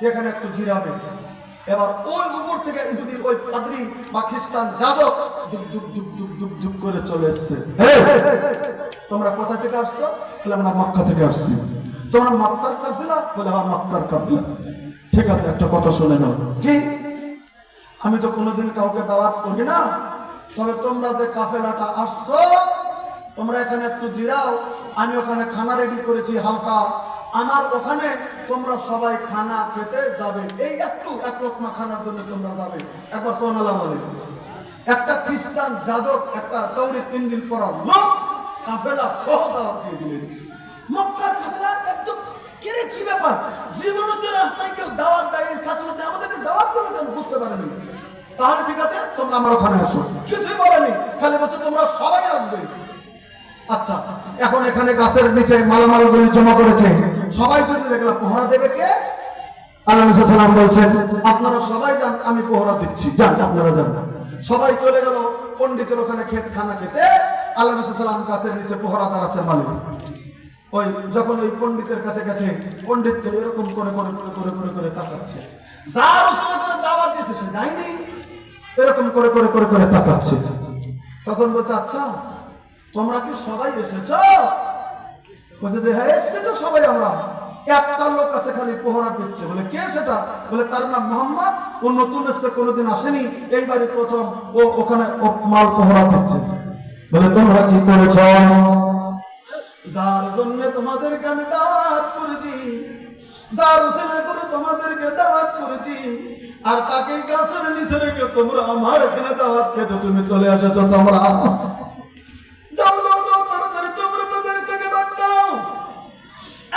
এখানে একটু জিরাবে। এবার ওই উপর থেকে ইহুদির ওই পাদ্রী বা খ্রিস্টান যাজক দুক দুক দুক দুক দুক দুক করে চলে এসছে। তোমরা কোথা থেকে আসছো? বলে আমরা মক্কা থেকে আসছি। তোমরা মক্কার কাফিলা? বলে হ্যাঁ মক্কার কাফিলা। ঠিক আছে, একটা কথা শুনে নাও। কি? আমি তো কোনোদিন কাউকে দাওয়াত করি না, তবে তোমরা যে কাফেলাটা আসছো, তোমরা এখানে একটু জিরাও, আমি ওখানে খানা রেডি করেছি হালকা, আমার ওখানে তোমরা সবাই খানা খেতে যাবে। এই একটু এক লোকমা খানার জন্য তোমরা যাবে। একবার সুবহানাল্লাহ বলে। একটা খ্রিস্টান যাজক, একটা তাওরীত ইনজিল পড়া লোক কাফেলা সহ দাওয়াত দিয়ে দিলেন। মক্কার কাফেলা একদম কেরে কি ব্যাপার, জীবনতে রাস্তায় কেউ দাওয়াত দেয়, কাছাকাছি আমাদেরকে দাওয়াত দেবে কেন বুঝতে পারেনি। তাহলে ঠিক আছে, তোমরা আমার ওখানে আসো। কিছুই বলেনি, খালি বলছে তোমরা সবাই আসবে। আচ্ছা, এখন এখানে গাছের নিচে মালামালগুলি জমা করেছে, সবাই যদি দেখলাম পহরা দেবে কে? আল্লাহ রাসূল সাল্লাল্লাহু আলাইহি ওয়াসাল্লাম বলছেন আপনারা সবাই যান, আমি পহরা দিচ্ছি, যান আপনারা যান। সবাই চলে গেল পণ্ডিতের ওখানে খানা খেতে। আল্লাহ রাসূল সাল্লাল্লাহু আলাইহি ওয়াসাল্লাম গাছের নিচে পহরাদার আছে মালিক। ওই যখন ওই পণ্ডিতের কাছে গেছে, পণ্ডিতকে এরকম করে করে করে করে করে করে তাকাচ্ছে। যার রসুল করে দাওয়াত দিয়েছে সে যায়নি, এরকম করে করে করে করে তাকাচ্ছে। তখন বলছে আচ্ছা তোমরা কি সবাই এসেছো? বলছে যে হ্যাঁ এসেছো সবাই আমরা। একটা লোক আছে খালি পহরা দিচ্ছে। বলে কে সেটা? বলে তার নাম মোহাম্মদ, ও নতুন এসে কোনোদিন আসেনি, এইবারই প্রথম ও ওখানে মাল পহরা দিচ্ছে। বলে তোমরা কি করেছ? যার জন্য তোমাদেরকে আমি দাওয়াত করেছি, যার উসিলা করে তোমাদেরকে দাওয়াত করেছি, আর তাকে গাছের নিচে রেখে তোমরা আমার এখানে দাওয়াত খেতে তুমি চলে এসেছো। তোমরা যাও যাও যাও তাড়াতাড়ি তোমরা তাদের থেকে ডাক দাও।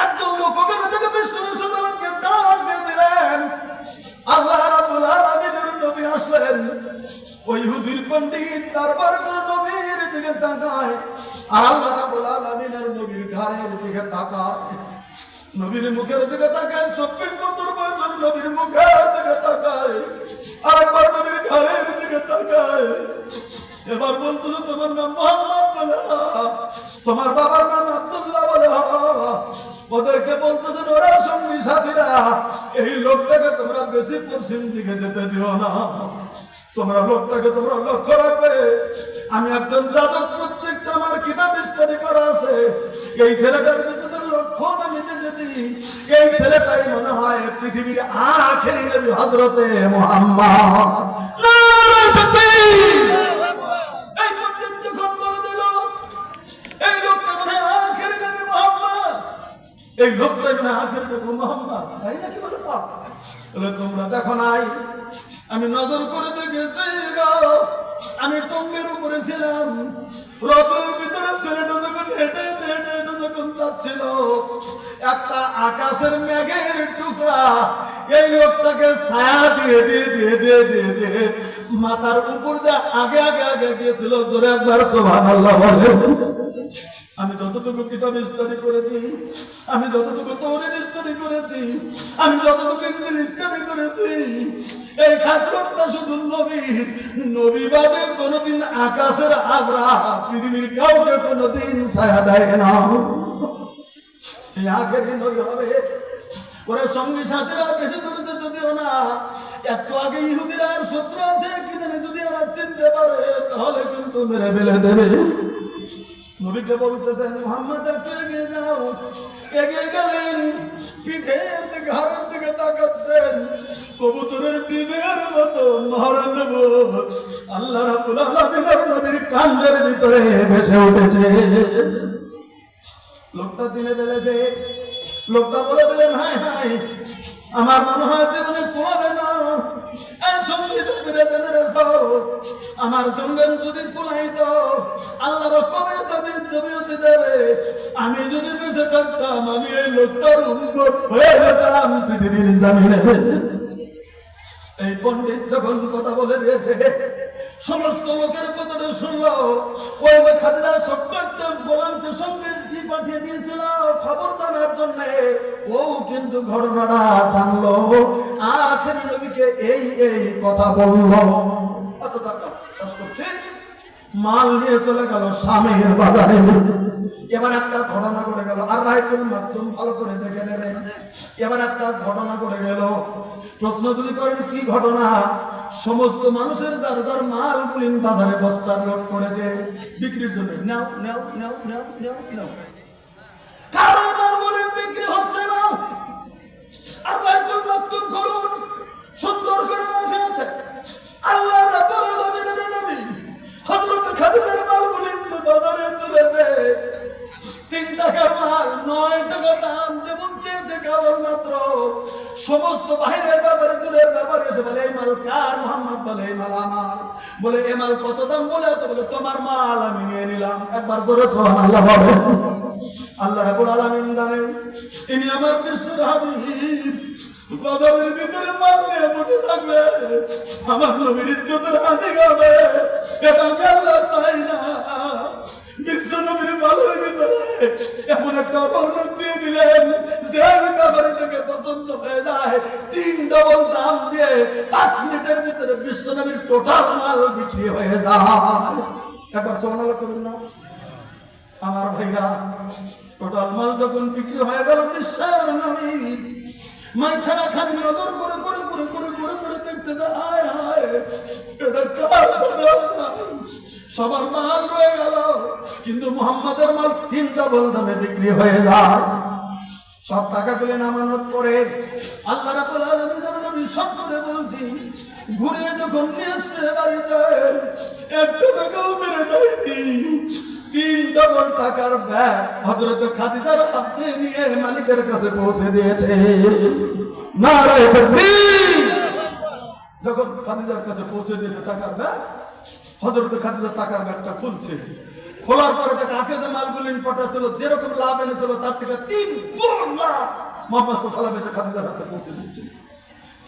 একজন লোক ওখানে থেকে বিশ্ব সাধারণকে ডাক দিয়ে দিলেন। আল্লাহ রাব্বুল আলামিনের নবী আসলেন। ওই ইহুদির পণ্ডিত বারবার করে নবীর দিকে তাকায়, আর আল্লাহ রাব্বুল আলামিনের নবীর ঘাড়ের দিকে তাকায়, নবীর মুখের দিকে তাকায়, 24 বছর বয়সের নবীর মুখের দিকে তাকায়, আর একবার নবীর ঘাড়ের দিকে তাকায়। এবার বলতেছে তোমার নাম মোহাম্মদ? বলে তোমার বাবার নাম আব্দুল্লাহ? বলে ওদেরকে বলতেছেন ওরা সঙ্গী সাথীরা, এই লোকটাকে তোমরা বেশি পশ্চিম দিকে যেতে দিও না, তোমরা লোকটাকে তোমরা লক্ষ্য রাখবে। আমি একজন যাজক, প্রত্যেকটা আমার কিতাব স্টাডি করা আছে। এই ছেলেটার ভিতরে লক্ষণ আমি দেখেছি, এই ছেলেটাই মনে হয় পৃথিবীর আখেরি নবী হযরতে মুহাম্মদ। এই পণ্ডিত যখন বলে দিল এই লোকটা মনে হয় আখেরি নবী মুহাম্মদ, এই লোকটা মনে হয় আখেরি নবী মুহাম্মদ, তাই নাকি? বলে বলে তোমরা দেখো নাই, আমি নজর করে দেখেছি গো, আমি টঙ্গের উপরে ছিলাম, রথের ভিতরে ছেলেটা যখন হেঁটে হেঁটে হেঁটে হেঁটে যখন যাচ্ছিল, একটা আকাশের মেঘের টুকরা এই লোকটাকে ছায়া দিয়ে দিয়ে দিয়ে দিয়ে দিয়ে দিয়ে মাথার উপর দিয়ে আগে আগে আগে গিয়েছিল। জোরে একবার সুবহানাল্লাহ বলে। আমি যতটুকু কিতাব স্টাডি করেছি, আমি যতটুকু তাওরীত স্টাডি করেছি, আমি যতটুকু ইনজিল স্টাডি করেছি, এই খাসলতটা শুধু নবীর, নবী বাদে কোনোদিন আকাশের আবরা পৃথিবীর কাউকে কোনোদিন ছায়া দেয় না। এই আখেরি নবী হবে। ওরা সঙ্গী সাথীরা বেশি দূরে যেতে দিও না। একটু আগে ইহুদিরা আর শত্রু আছে কি জানে, যদি ওরা চিনতে পারে তাহলে কিন্তু মেরে ফেলে দেবে। নবীকে বলতেছেন মুহাম্মদ একটু এগিয়ে যাও। এগিয়ে গেলেন, পিঠের দিকে ঘাড়ের দিকে তাকাচ্ছেন, কবুতরের ডিমের মতো মহারানব আল্লাহ রাব্বুল আলামিনের নবীর কান্দের ভিতরে ভেসে উঠেছে। লোকটা চিনে ফেলেছে। লোকটা বলে দিলেন হায় হায়, আমার মনে হয় জীবনে কুলাবে না। সঙ্গী সাথীরা জেনে রেখো, আমার সঙ্গে যদি কুলাইতো আল্লাহ কবে তবে হতে দেবে। আমি যদি বেঁচে থাকতাম আমি এই লোকটার উম্মত হয়ে যেতাম পৃথিবীর জমিনে। এই পণ্ডিত যখন কথা বলে দিয়েছে, সমস্ত লোকের কথাটা শুনলো। ওই খাদিজা ছোট্ট একটা গোলামকে সঙ্গে কি পাঠিয়ে দিয়েছিল খবর জানার জন্য, ও কিন্তু ঘটনাটা জানলো, আখেরি নবীকে এই এই কথা বললো। আচ্ছা শেষ করছি। মাল নিয়ে চলে গেল শামের বাজারে। এবার একটা ঘটনা ঘটে গেল, আর রাইতুল মাকতুম ভালো করে দেখে নেবেন। এবার একটা ঘটনা ঘটে গেল। প্রশ্ন যদি করেন কি ঘটনা, সমস্ত মানুষের যার যার মালগুলি বাজারে বস্তার লোড করেছে বিক্রির জন্য। নাও নাও নাও নাও নাও নাও, কারণ মালগুলি বিক্রি হচ্ছে না। আর রাইতুল মাকতুম করুন সুন্দর করে রাখেছে। আল্লাহ রাব্বুল আলামিনের নবী হযরত খাদিজার মালগুলি বাজারে তুলেছে। 3 টাকার মাল 9 টাকা দাম যেমন চেয়েছে কেবলমাত্র। সমস্ত বাহিরের ব্যাপারে দূরের ব্যাপারে এসে বলে এই মাল কার? মোহাম্মদ বলে এই মাল আমার। বলে এ মাল কত দাম? বলে তো বলে তোমার মাল আমি নিয়ে নিলাম। একবার জোরে সুবহানাল্লাহ বলে। আল্লাহ রাব্বুল আলামিন জানেন ইনি আমার বিশ্বের হাবিব। বাজারের ভিতরে মাল নিয়ে বসে থাকবে, আমার নবীর ইজ্জতের হানি হবে। এটা আমি আল্লাহ চাই না। বিশ্ব নবীর মালের ভিতরে এমন একটা রৌনক দিয়ে দিলেন যে ব্যাপারে থেকে পছন্দ হয়ে যায়। 3 ডবল দাম দিয়ে 5 মিনিটের ভিতরে বিশ্ব নবীর টোটাল মাল বিক্রি হয়ে যায়। একবার সুবহানাল্লাহ করুন না আমার ভাইরা। টোটাল মাল যখন বিক্রি হয়ে গেল, বিশ্বের নবী মাইসারা খালি নজর করে করে করে করে করে করে দেখতে যায়, এটা কার সাথে? সবার মাল রয়ে গেল, কিন্তু মুহাম্মাদের মাল 3 ডবল দামে বিক্রি হয়ে যায়। সব টাকা গুলো আমানত করে আল্লাহ রাব্বুল আলামিনের নবী সব করে বলছি, ঘুরে যখন নিয়ে আসছে বাড়িতে 1 টাকাও মেরে দেয়নি। 3 ডবল টাকার ব্যাগ হযরত খাদিজার হাতে নিয়ে মালিকের কাছে পৌঁছে দিয়েছে। নারায়ে তাকবীর। যখন খাদিজার কাছে পৌঁছে দিয়েছে টাকার ব্যাগ, হযরত খাদিজা টাকার ব্যাগটা খুলছে। খোলার পরে দেখে আগে যে মালগুলি ইম্পোর্টার ছিল, যেরকম লাভ এনেছিল তার থেকে 3 গুণ লাভ মুহাম্মদ সাল্লাল্লাহু আলাইহি ওয়াসাল্লাম এসে খাদিজার হাতে পৌঁছে দিয়েছে।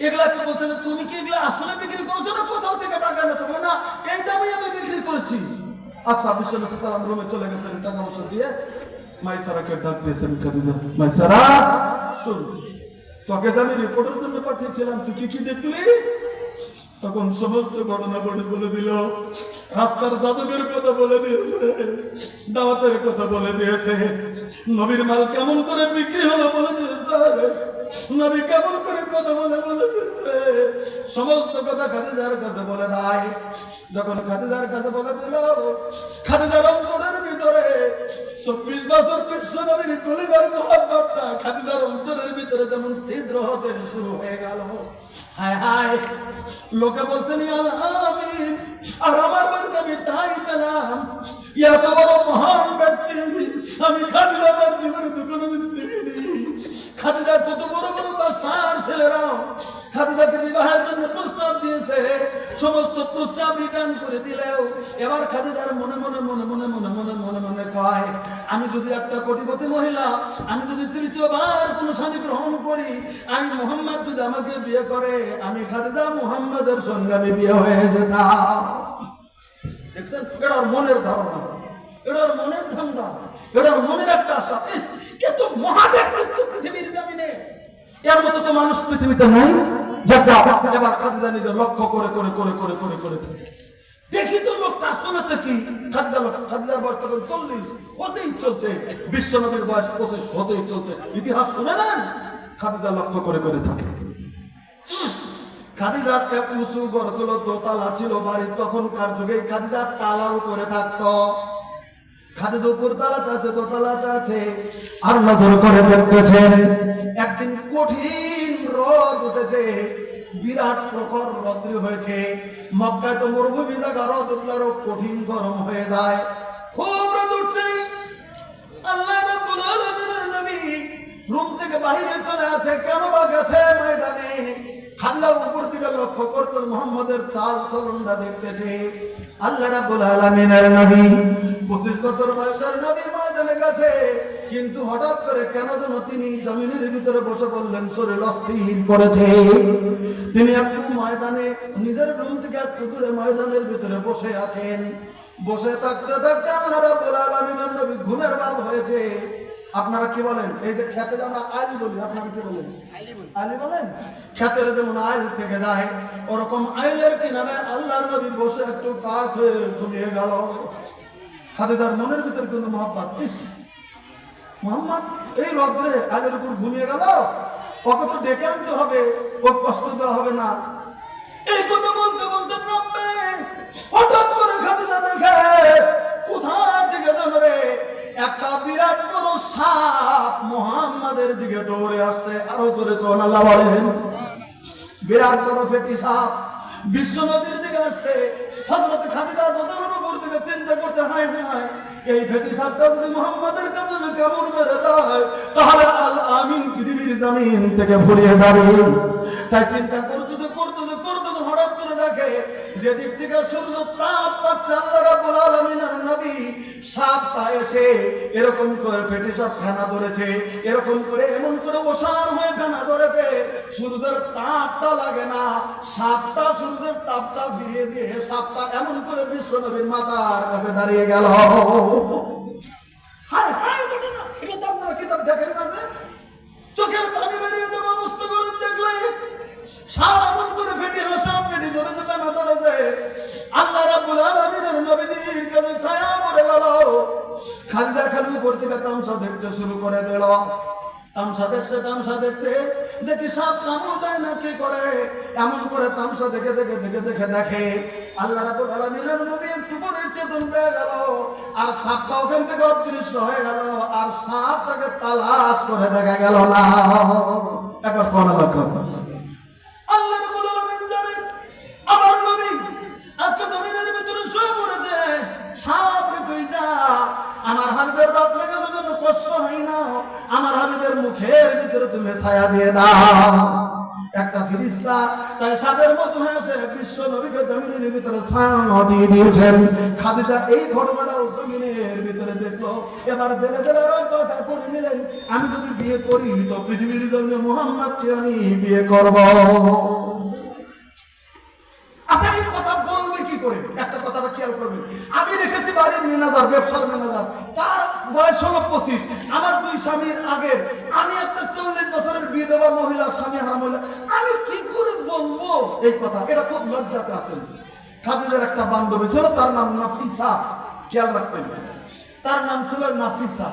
এগুলাকে বলছে যে তুমি কি এগুলা আসলে বিক্রি করেছো না কোথাও থেকে টাকা এনেছো? না, এই দামে আমি বিক্রি করেছি। আচ্ছা, বিশ্বনবী সাল্লাল্লাহু আলাইহি ওয়াসাল্লাম রুমে চলে গেছেন, টাকা পয়সা দিয়ে মাইসারাকে ডাক দিয়েছেন খাদিজা, মাইসারা শুন, তোকে আমি রিপোর্টের জন্য পাঠিয়েছিলাম, তুই কি কি দেখলি? তখন সমস্ত ঘটনা বলে দিল। রাস্তার যাজকের কথা বলে দিয়েছে, দাওয়াতের কথা বলে দিয়েছে, নবীর মাল কেমন করে বিক্রি হলো বলে দিয়েছে, নবী কেমন করে কথা বলে দিয়েছে। সমস্ত কথা খাদিজার কাছে বলে দেয়। যখন খাদিজার কাছে বলে দিল, খাদিজার অন্তরের ভিতরে 24 বছর বিশ্ব নবীর কলিজার মহব্বতটা খাদিজার অন্তরের ভিতরে যেমন ছিদ্র হতে শুরু হয়ে গেল। হায় হায়, লোকে বলছেন আমিন, আর আমার বাড়িতে আমি তাই পেলাম। এত বড় মহান ব্যক্তি আমি খাদিজা আমার জীবনে তো কোনোদিন দেখিনি। খাদিজার কত বড় বড় বাসার ছেলেরাও খাদিজাকে বিবাহের জন্য প্রস্তাব দিয়েছে, সমস্ত প্রস্তাব রিটার্ন করে দিলেও এবার খাদিজার মনে মনে মনে মনে মনে মনে মনে মনে কয়, আমি যদি একটা কোটিপতি মহিলা, আমি যদি 3য়-বার কোনো স্বামী গ্রহণ করি, আমি মুহাম্মদ যদি আমাকে বিয়ে করে, আমি খাদিজা মুহাম্মদের সঙ্গে আমি বিয়ে হয়ে যেতাম। দেখছেন, এটা মনের ধারণা, এটা মনের ধান্দা, এটা মনের একটা আশা। কত মহা ব্যক্তিত্ব পৃথিবীর জমিনে, এর মতো তো মানুষ পৃথিবীতে নাই। এবার খাদিজা নিজে লক্ষ্য করে করে করে করে করে করে দেখি তো লোকটা আসলে তো কি। খাদিজার বয়স তখন 40 হতেই চলছে, বিশ্ব নবীর বয়স 25 হতেই চলছে। ইতিহাস শুনে নেন, খাদিজা লক্ষ্য করে করে থাকে। খাদিজার এক উঁচু ঘর ছিল, দোতলা ছিল বাড়ি। তখনকার যুগে খাদিজার তালার উপরে থাকতো। খাদিজা উপর তালাতে আছে, দোতলাতে আছে, আর নজর করে দেখতেছেন একদিন কঠিন রোদ উঠেছে, বিরাট প্রখর রৌদ্র হয়েছে। মক্কায় তো মরুভূমি জায়গা, রোদ উঠলে আরো কঠিন গরম হয়ে যায়। খুব রোদ উঠছে। আল্লাহ রাব্বুল আলামিনের নবী রুম থেকে বাহিরে চলে আছে। কেন বা গেছে ময়দানে? খাদিজার উপর দিকে লক্ষ্য করতে মুহাম্মদের চাল চলনটা দেখতেছে। আল্লাহ রাব্বুল আলামিনের নবী 25 বছর বয়সের নবী ময়দানে গেছে, কিন্তু হঠাৎ করে কেন যেন তিনি জমিনের ভিতরে বসে পড়লেন, শরীর অস্থির করেছে। তিনি একটু ময়দানে, নিজের রুম থেকে একটু দূরে ময়দানের ভিতরে বসে আছেন। বসে থাকতে থাকতে আল্লাহ রাব্বুল আলামিনের নবী ঘুমের ভাব হয়েছে। আপনারা কি বলেন? এই যে খেতে যে আমরা আইল বলি, আপনারা কি বলেন? আইলি বলেন। খেতের যেমন আইল থেকে যায়, ওরকম আইলের কিনারে আল্লাহর নবী বসে একটু কাত হয়ে ঘুমিয়ে গেল। খাদিজার মনের ভিতরে কিন্তু মহব্বত, মোহাম্মদ এই রদ্রে আইলের উপর ঘুমিয়ে গেল, ওকে তো ডেকে আনতে হবে, ওর কষ্ট দেওয়া হবে না। এই কথা বলতে বলতে নামবে, হঠাৎ করে খাদিজা দেখে কোথা থেকে ধরে একটা বিরাট বড় সাপ মুহাম্মাদের দিকে দৌড়ে আসছে। আরো জোরে সুবহানাল্লাহ বলেন। বিরাট বড় ফেটি সাপ বিশ্ব নবীর দিকে আসছে। হযরত খাদিজা দোতলার উপর থেকে চিন্তা করতে, হায় হায়, এই ফেটি সাপটা যদি মুহাম্মাদের কাছে কামড় মেরে দেয় তাহলে আল আমিন পৃথিবীর জমিন থেকে ভুলিয়ে যাবে। তাই চিন্তা করতেছে হঠাৎ করে দেখে যেদিক থেকে সূর্য তাপ পাচ্ছে, আল্লাহ রাব্বুল আলামিনের নবী সাপটা এসে এরকম করে ফেটে সাপ ফেনা ধরেছে, এরকম করে এমন করে ওসার হয়ে ফেনা ধরেছে, সূর্যের তাপটা লাগে না, সাপটা সূর্যের তাপটা ফিরিয়ে দিয়ে সাপটা এমন করে বিশ্ব নবীর মাথার কাছে দাঁড়িয়ে গেল। হায় হায় ঘটনা, এটা তো আপনারা কিতাব দেখেন না যে চোখের পানি বেরিয়ে যাবে অবস্থা করেন দেখলে। সাপ এমন করে ফেটে সাপ ফেটে ধরেছে, ফেনা ধরেছে, আল্লাহ রাব্বুল আলামিনের নবীজির কাছে ছায়া পড়ে গেল। খালিদা খালি উপর থেকে তামসা দেখতে শুরু করে দিল। তামসা দেখছে, দেখি সাপ কামড় দেয় না কি করে, এমন করে তামসা দেখে আল্লাহ রাব্বুল আলামিনের নবী একটু পরে চেতন পেয়ে গেল, আর সাপটা ওখান থেকে অদৃশ্য হয়ে গেল, আর সাপটাকে তালাশ করে দেখা গেল না। একবার সুবহানাল্লাহ। আল্লাহ রাব্বুল আলামিন জানেন আমার নবী আজকে জমিনের ভিতরে শুয়ে পড়েছে, সাপ রে তুই যা, আমার হাবিবের রাত লেগেছে যেন কষ্ট হয় না, আমার হাবিবের মুখের ভিতরে তুমি ছায়া দিয়ে দাও। একটা ফেরেশতা তাই সাপের মতো হয়েছে বিশ্ব নবীকে জমিনের ভিতরে ছায়া দিয়ে দিয়েছেন। খাদিজা এই ঘটনাটাও জমিনের ভিতরে দেখলো, এবার ধীরে ধীরে কথা করে নিলেন, আমি যদি বিয়ে করি তো পৃথিবীর জন্য মুহাম্মদকে আমি বিয়ে করব। আচ্ছা এই কথা বলবে কি করে? একটা কথাটা খেয়াল করবেন, আমি রেখেছি বাড়ির ম্যানেজার, ব্যবসার ম্যানেজার, তার বয়স হলো 25, আমার 2 স্বামীর আগের, আমি একটা 40 বছরের বিয়ে দেওয়া মহিলা, স্বামী হারা মহিলা, আমি কি করে বলবো এই কথা? এটা খুব লজ্জাতে আছেন। খাদিজার একটা বান্ধবী ছিল, তার নাম নাফিসা, খেয়াল রাখবেন, তার নাম ছিল নাফিসা।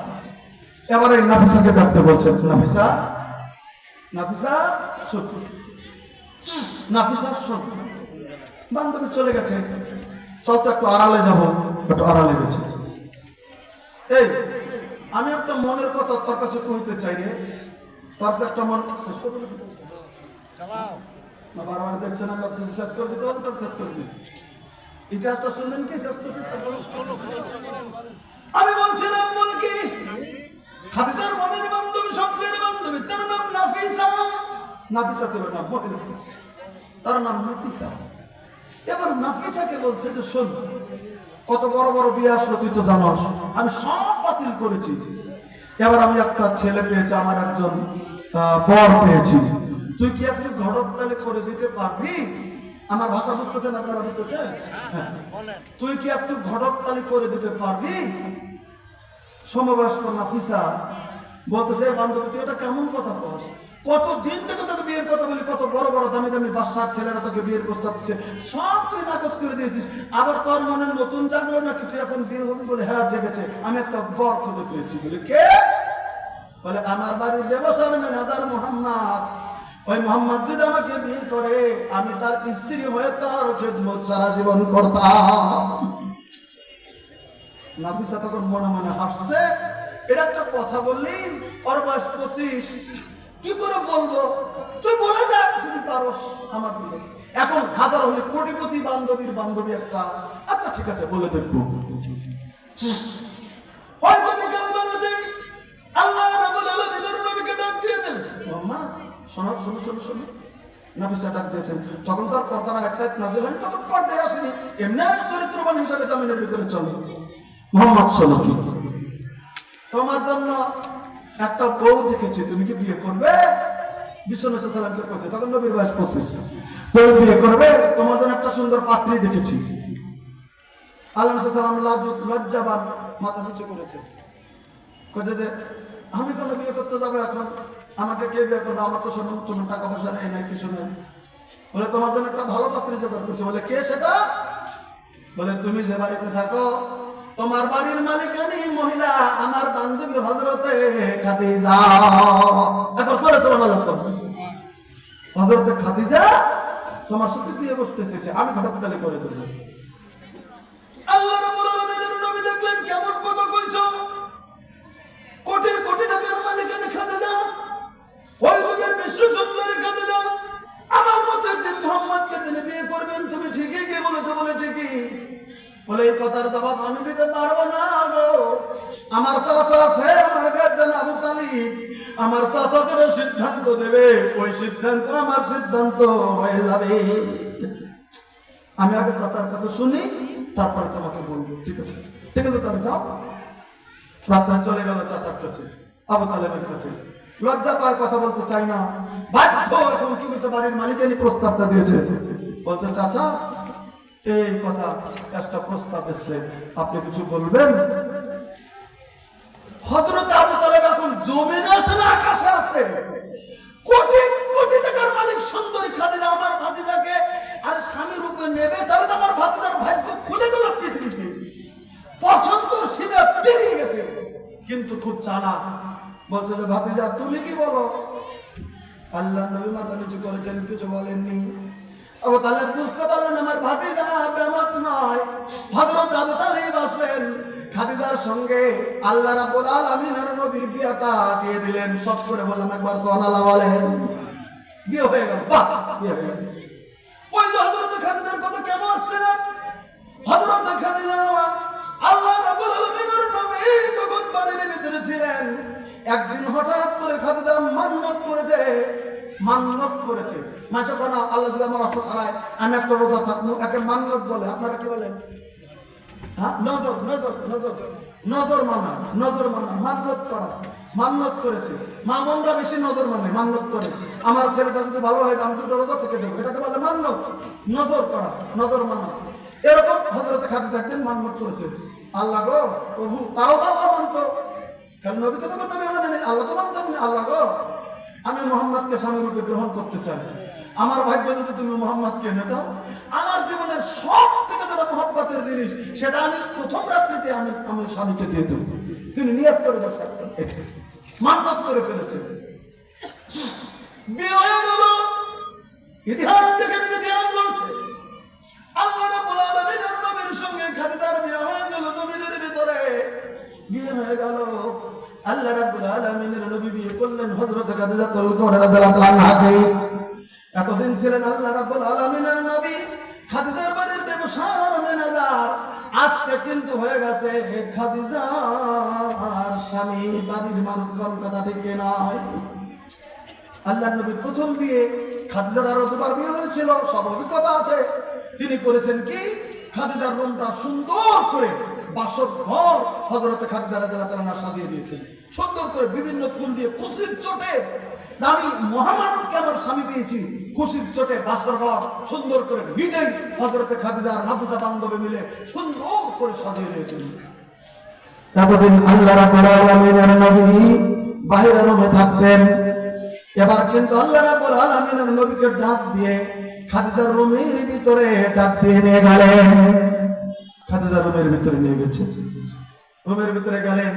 এবারে নাফিসাকে ডাকতে বলছেন, নাফিসা, নাফিসা শোন, নাফিসা শোন। বান্ধবী চলে গেছে, চল তো একটু আড়ালে যাবো, একটু আড়ালে গেছে। এই আমি একটা মনের কথা তোর কাছে কইতে চাই রে, তোর একটা মন শেষ করে না, বারবার দেখছেন আমরা শেষ করে দিতে পারেন, তোর শেষ করে দিন। ইতিহাসটা শুনলেন কি? শেষ করছি আমি বলছিলাম, বলে কি খাদিজার মনের বান্ধবী, স্বপ্নের বান্ধবী, তার নাম নাফিসা। নাফিসা ছিল না মহিলা, তার নাম নাফিসা। এবার নাফিসাকে বলছে যে শোন, কত বড় বড় বিয়ে আসলো তুই তো জানোস, আমি সব বাতিল করেছি, এবার আমি একটা ছেলে পেয়েছি, আমার একজন বর পেয়েছি, তুই কি একটু ঘটকতালি করে দিতে পারবি? আমার ভাষা বুঝতেছেন আপনারা? বুঝতেছেন? তুই কি একটু ঘটকতালি করে দিতে পারবি? সমবয়স্ক নাফিসা বলতেছে, বান্ধবী তুই এটা কেমন কথা বল, কতদিন থেকে তোকে বিয়ের কথা বলি, কত বড় বড় দামি দামি বাসার ছেলেরা তোকে বিয়ের প্রস্তাব দিচ্ছে, সব তুই নাকচ করে দিয়েছিস, আবার তোর মনে নতুন জাগলো না কি তুই এখন বিয়ে হবে? বলে হ্যাঁ জেগেছে, আমি একটা বর খুঁজে পেয়েছি। বলে কে? বলে আমার বাড়ির ব্যবসার ম্যানেজার মোহাম্মদ, ওই মোহাম্মদ যদি আমাকে বিয়ে করে আমি তার স্ত্রী হয়ে তার খেদমত সারা জীবন করতাম। নাফিসা তখন মনে মনে হাসছে, এটা একটা কথা বললি, ওর বয়স 25, কি করে বলবো? তুই বলে দেখ যদি পারস আমার বিয়ে। এখন হাজার হলে কোটিপতি বান্ধবীর বান্ধবী একটা, আচ্ছা ঠিক আছে বলে দেখবো। হয়তো বিকাল বেলাতেই আল্লাহ রাব্বুল আলামিনের নবীকে ডাক দিয়ে দেন, মোহাম্মদ শোনো শোনো শোনো শোনো। নাফিসা ডাক দিয়েছেন, তখন তার পর্দারা একটা নাযিল হয়নি, তখন পর্দায় আসেনি, এমনি চরিত্রবান হিসাবে জামিনের ভিতরে চলে। মোহাম্মদ শোনো, কি তোমার জন্য একটা বউ দেখেছি, তুমি কি বিয়ে করবে? বিশ্বনবী সাল্লাল্লাহু আলাইহি ওয়াসাল্লামকে কইছে, তখন নবীর বয়স 25, তুমি বিয়ে করবে? তোমার জন্য একটা সুন্দর পাত্রী দেখেছি। আল্লাহ সাল্লাল্লাহু আলাইহি ওয়াসাল্লাম লজ্জাবান মাথা নিচু করেছে, কইছে যে আমি কেন বিয়ে করতে যাবো এখন? আমাকে কে বিয়ে করবে? আমার তো কোনো টাকা পয়সা নেই, নাই কিছু নেই। বলে তোমার জন্য একটা ভালো পাত্রী জোগাড় করছে। বলে কে সেটা? বলে তুমি যে বাড়িতে থাকো তোমার বাড়ির মালিকানি মহিলা আমার বান্ধবী হযরতে খাদিজা। এখন সরে সুবহানাল্লাহ। হযরতে খাদিজা তোমার সাথে বিয়ে বসতে চেয়েছে, আমি ঘটকতালি করে দেব। আল্লাহ রাব্বুল আলামিনের নবী দেখলেন কেমন কথা কইছো। কোটি কোটি টাকার মালিকানি খাদিজা, ওই যুগের বিশ্ব সুন্দরী খাদিজা, আমার মতো একদিন মুহাম্মদকে তিনি বিয়ে করবেন, তুমি ঠিকই কি বলেছো? বলে ঠিকই। বলে এই কথার জবাব আমি দিতে পারবো না গো। আমার চাচা আছে, আমার গার্জিয়ান আবু তালিব, আমার চাচা যেটা সিদ্ধান্ত দেবে ওই সিদ্ধান্ত আমার সিদ্ধান্ত হয়ে যাবে। আমি আগে চাচার কাছে শুনি, তারপরে তোমাকে বলবো। ঠিক আছে, ঠিক আছে, তাহলে যাও। রাত্রে চলে গেল চাচার কাছে, আবু তালেবের কাছে। লজ্জা পায়, কথা বলতে চাই না, বাধ্য। এখন কি করছে? বাড়ির মালিকানি প্রস্তাবটা দিয়েছে। বলছে চাচা এই কথা, একটা প্রস্তাব এসছে, আপনি কিছু বলবেন? হযরত আবু তালেব এখন জমিনে আছে না আকাশে আছে? কোটি কোটি টাকার মালিক সুন্দরী খাদিজা আমার ভাতিজাকে আর স্বামী রূপে নেবে, তাহলে তো আমার ভাতিজার ভাগ্য খুলে গেল পৃথিবীতে। পছন্দর সীমা পেরিয়ে গেছে, কিন্তু খুব চালাক। বলছে যে ভাতিজা তুমি কি বলো? আল্লাহ নবী মাথা নিচু করেছেন, কিছু বলেননি। আবু তালেব বুঝতে পারলেন আমার ভাতিজা বেমত নয়। হযরত আবু তালেব আসলেন, খাদিজার সঙ্গে আল্লাহ রাব্বুল আলামিনের নবীর বিয়েটা দিয়ে দিলেন। সব করে বললাম একবার সুবহানাল্লাহ বলেন। বিয়ে হয়ে গেল। বাহ, বিয়ে হয়ে গেল। ওই যে হযরত খাদিজার কথা কেমন আসছে না? হযরত খাদিজা আল্লাহ রাব্বুল আলামিনের নবী যখন বাড়ির ভিতরে ছিলেন, একদিন হঠাৎ করে খাদিজা মান্নত করেছে। মাসে কোনা আল্লাহ যদি আমার অসুখ হারায় আমি একটা রোজা থাকবো, একে মান্নত বলে। আপনারা কি বলেন? হ্যাঁ, নজর নজর নজর নজর মানা, নজর মানা, মান্নত করা। মান্নত করেছে। মা বোনরা বেশি নজর মানে, মান্নত করে। আমার ছেলেটা যদি ভালো হয় আমি দুটো রোজা থেকে দেবো, এটাকে বলে মান্নত। নজর করা, নজর মানা। এরকম হযরত খাদিজা একদিন মান্নত করেছে। আল্লাহ গো প্রভু, তারাও তো আল্লাহ মানত, কারণ নবীকে তখন নবী মানে নেই, আল্লাহ তো মানতেন না। আল্লাহ গো আমি মুহাম্মদকে স্বামী রূপে গ্রহণ করতে চাই, আমার ভাগ্য যদি তুমি মুহাম্মদকে এনে দাও, আমার জীবনের সব থেকে যেটা মুহাব্বতের জিনিস সেটা আমি প্রথম রাত্রিতে আমি স্বামীকে দিয়ে দেবো। তিনি নিয়ত করে বসাচ্ছেন, মান্নত করে ফেলেছেন। বিয়ে হয়ে গেল। ইতিহাস দেখে ইতিহাস বলছে আল্লাহ রাব্বুল আলামিনের নবীর সঙ্গে খাদিজার বিয়ে হয়ে গেল। জমিনের ভিতরে বিয়ে হয়ে গেল। আল্লাহ রাব্বুল আলামিনের নবী বিয়ে করলেন হযরত খাদিজাতুল কুবরা রাদিয়াল্লাহু আনহাকে। এতদিন ছিলেন আল্লাহ রাব্বুল আলামিনের নবী খাদিজার বাড়ির ব্যবসার ম্যানেজার, আজকে কিন্তু হয়ে গেছে খাদিজার স্বামী, বাড়ির মানুষ। কোন কথা ঠিক নয়? আল্লাহর নবীর প্রথম বিয়ে, খাদিজার আরো দুবার বিয়ে হয়েছিল, সব অভিজ্ঞতা আছে। তিনি করেছেন কি, খাদিজার রুমটা সুন্দর করে বাসর ঘর হযরতে খাদিজা রাদিয়াল্লাহু আনহা সাজিয়ে দিয়েছেন, সুন্দর করে বিভিন্ন ফুল দিয়ে। খুশির চোটে আমি মহামানবকে আমার স্বামী পেয়েছি। খুশির চোটে বাসর ঘর সুন্দর করে নিজেই হযরতে খাদিজার নাফিসা বান্ধবী মিলে সুন্দর করে সাজিয়ে দিয়েছেন। এতদিন আল্লাহ রাব্বুল আলামিনের নবী বাইরে রুমে থাকতেন, এবার কিন্তু আল্লাহ রাব্বুল আলামিনের নবীকে ডাক দিয়ে খাদিজার রুমের ভিতরে ডাক দিয়ে নিয়ে গেলেন। খাদিজার রুমের ভিতরে নিয়ে গেছে। রুমের ভিতরে গেলেন,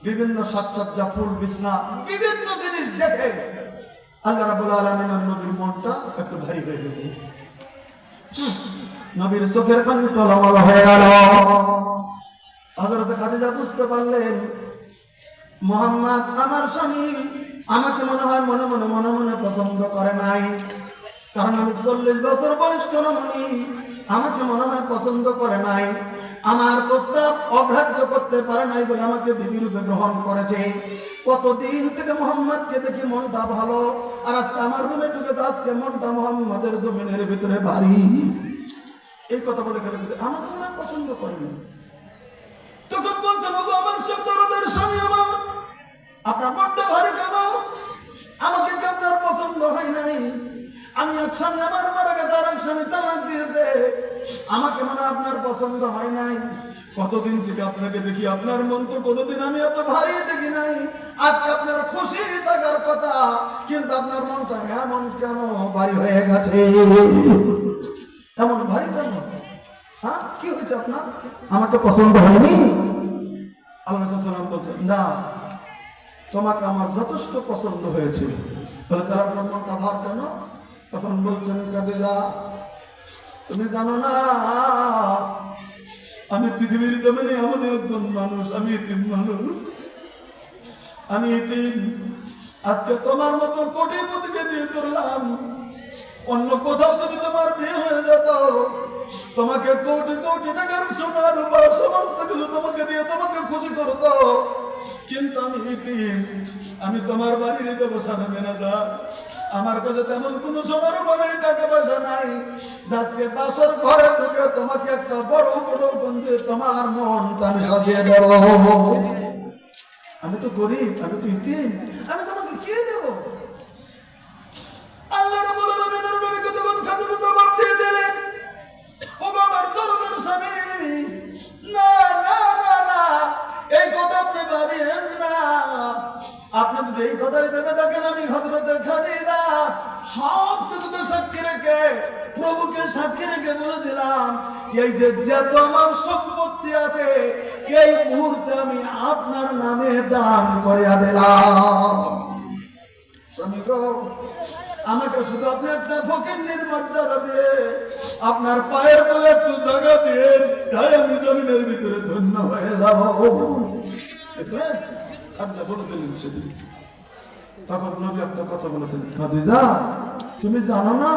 বিভিন্ন সাজসজ্জা, ফুল, বিছনা, বিভিন্ন জিনিস দেখে আল্লাহ রাব্বুল আলামিনের নবীর মনটা একটু ভারী হয়ে গেল। নবীর চোখের পানি টলমল হয়ে গেল। হযরত খাদিজা বুঝতে পারলেন মুহাম্মদ আমার স্বামী আমাকে মনে হয় মনে মনে মনে মনে পছন্দ করে নাই, কারণ আমি 40 বছর বয়স্ক রমণী, আমাকে মনে হয় পছন্দ করে নাই, আমার প্রস্তাব অগ্রাহ্য করতে পারে নাই বলে আমাকে বিবি রূপে গ্রহণ করেছে। কতদিন থেকে মুহাম্মদকে দেখি মনটা ভালো, আর আজকে আমার রুমে ঢুকেছে, আজকে মনটা মুহাম্মদের জমিনের ভিতরে ভারী। এই কথা বলে গেলে আমাকে মনে হয় পছন্দ করেনি। তখন বলছে বাবু আমার সব দরদের স্বামী, আমার আপনার মনটা ভারী কেন? আমাকে কি আপনার পছন্দ হয় নাই? আমি এক স্বামী আমার মারা গেছে, আর এক স্বামী তালাক দিয়েছে, আমাকে মনে হয় আপনার পছন্দ হয় নাই। কতদিন থেকে আপনাকে দেখি, আপনার মন তো কোনোদিন আমি এত ভারী দেখি নাই। আজকে আপনার খুশি থাকার কথা, কিন্তু আপনার মনটা এমন কেন ভারী হয়ে গেছে? এমন ভারী কেন? হ্যাঁ, কি হয়েছে আপনার? আমাকে পছন্দ হয়নি? আল্লাহ রাসূল সাল্লাল্লাহু আলাইহি ওয়াসাল্লাম বলছেন, না, তোমাকে আমার যথেষ্ট পছন্দ হয়েছে। বলে তার আপনার মনটা ভার কেন? তখন বলছেন, খাদিজা, তুমি জানো না আমি পৃথিবীর জমিনে এমন একজন মানুষ, আমি এতিম মানুষ, আমি এতিম। আজকে তোমার মতো কোটিপতিকে বিয়ে করলাম। অন্য কোথাও যদি তোমার বিয়ে হয়ে যেত, তোমাকে কোটি কোটি টাকার সোনার রূপা সমস্ত কিছু তোমাকে দিয়ে তোমাকে খুশি করতো। কিন্তু আমি এতিম, আমি তোমার বাড়ির ব্যবসা নেবে না। যা আমার কাছে তেমন কোন সোনার রূপা নেই, টাকা পয়সা নাই। আজকে বাসর ঘরে ঢুকে তোমাকে একটা বড় বড় বন্ধু তোমার মনটা আমি সাজিয়ে দেব। আমি তো গরিব, আমি তো ইতিম, আমি তোমাকে কি দেব? আল্লাহ রাব্বুল আলামিনের নবীকে তখন খাদিজা জবাব দিয়ে দিলেন, ও আমার দরদের স্বামী, না না না না, এই কথা আপনি ভাবেন না। আপনি যদি এই কথাই ভেবে থাকেন আমি হযরত খাদিজা সব কিছুকে সাক্ষী রেখে, প্রভুকে সাক্ষী রেখে বলে দিলাম, এই যে যত আমার সম্পত্তি আছে এই মুহূর্তে আমি আপনার নামে দান করিয়া দিলাম। স্বামী গো, আমাকে শুধু আপনি একটা ফকিরের মর্যাদা দিয়ে আপনার পায়ের তলে একটু জায়গা দিয়ে, তাই আমি জমিনের ভিতরে ধন্য হয়ে যাব। দেখলেন, খাদিজা বলে দিলেন সেদিন। তখন নবী একটা কথা বলেছেন, খাদিজা তুমি জানো না